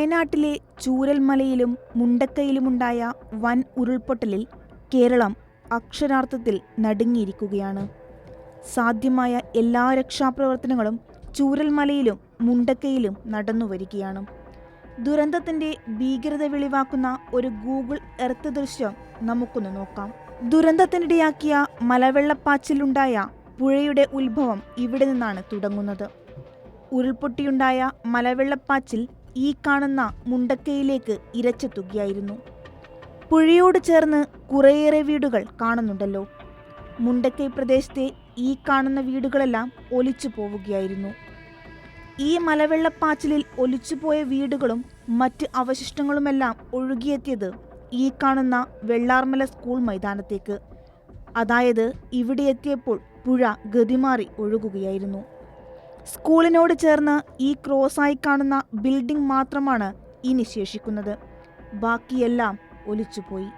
വയനാട്ടിലെ ചൂരൽമലയിലും മുണ്ടക്കയിലുമുണ്ടായ വൻ ഉരുൾപൊട്ടലിൽ കേരളം അക്ഷരാർത്ഥത്തിൽ നടുങ്ങിയിരിക്കുകയാണ്. സാധ്യമായ എല്ലാ രക്ഷാപ്രവർത്തനങ്ങളും ചൂരൽമലയിലും മുണ്ടക്കയിലും നടന്നുവരികയാണ്. ദുരന്തത്തിന്റെ ഭീകരത വെളിവാക്കുന്ന ഒരു ഗൂഗിൾ എർത്ത് ദൃശ്യം നമുക്കൊന്ന് നോക്കാം. ദുരന്തത്തിനിടയാക്കിയ മലവെള്ളപ്പാച്ചിലുണ്ടായ പുഴയുടെ ഉത്ഭവം ഇവിടെ നിന്നാണ് തുടങ്ങുന്നത്. ഉരുൾപൊട്ടിയുണ്ടായ മലവെള്ളപ്പാച്ചിൽ ഈ കാണുന്ന മുണ്ടക്കയിലേക്ക് ഇരച്ചെത്തുകയായിരുന്നു. പുഴയോട് ചേർന്ന് കുറേയേറെ വീടുകൾ കാണുന്നുണ്ടല്ലോ. മുണ്ടക്കൈ പ്രദേശത്തെ ഈ കാണുന്ന വീടുകളെല്ലാം ഒലിച്ചു പോവുകയായിരുന്നു. ഈ മലവെള്ളപ്പാച്ചിലിൽ ഒലിച്ചുപോയ വീടുകളും മറ്റ് അവശിഷ്ടങ്ങളുമെല്ലാം ഒഴുകിയെത്തിയത് ഈ കാണുന്ന വെള്ളാർമല സ്കൂൾ മൈതാനത്തേക്ക്. അതായത് ഇവിടെ എത്തിയപ്പോൾ പുഴ ഗതിമാറി ഒഴുകുകയായിരുന്നു. സ്കൂളിനോട് ചേർന്ന് ഈ ക്രോസായി കാണുന്ന ബിൽഡിംഗ് മാത്രമാണ് ഇനി ശേഷിക്കുന്നത്. ബാക്കിയെല്ലാം ഒലിച്ചുപോയി.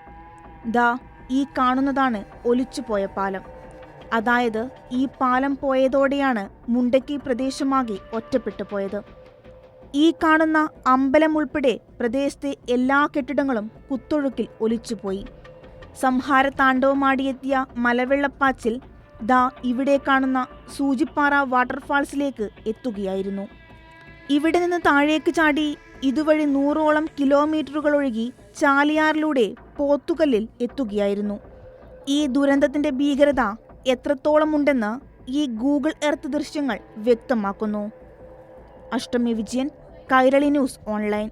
ദാ ഈ കാണുന്നതാണ് ഒലിച്ചുപോയ പാലം. അതായത് ഈ പാലം പോയതോടെയാണ് മുണ്ടക്കൈ പ്രദേശമാകെ ഒറ്റപ്പെട്ടു പോയത്. ഈ കാണുന്ന അമ്പലം ഉൾപ്പെടെ പ്രദേശത്തെ എല്ലാ കെട്ടിടങ്ങളും കുത്തൊഴുക്കിൽ ഒലിച്ചുപോയി. സംഹാര താണ്ഡവമാടിയെത്തിയ മലവെള്ളപ്പാച്ചിൽ ദാ ഇവിടെ കാണുന്ന സൂചിപ്പാറ വാട്ടർഫാൾസിലേക്ക് എത്തുകയായിരുന്നു. ഇവിടെ നിന്ന് താഴേക്ക് ചാടി ഇതുവഴി 100ഓളം കിലോമീറ്ററുകൾ ഒഴുകി ചാലിയാറിലൂടെ പോത്തുകല്ലിൽ എത്തുകയായിരുന്നു. ഈ ദുരന്തത്തിന്റെ ഭീകരത എത്രത്തോളം ഉണ്ടെന്ന് ഈ ഗൂഗിൾ എർത്ത് ദൃശ്യങ്ങൾ വ്യക്തമാക്കുന്നു. അഷ്ടമി വിജയൻ, കൈരളി ന്യൂസ് ഓൺലൈൻ.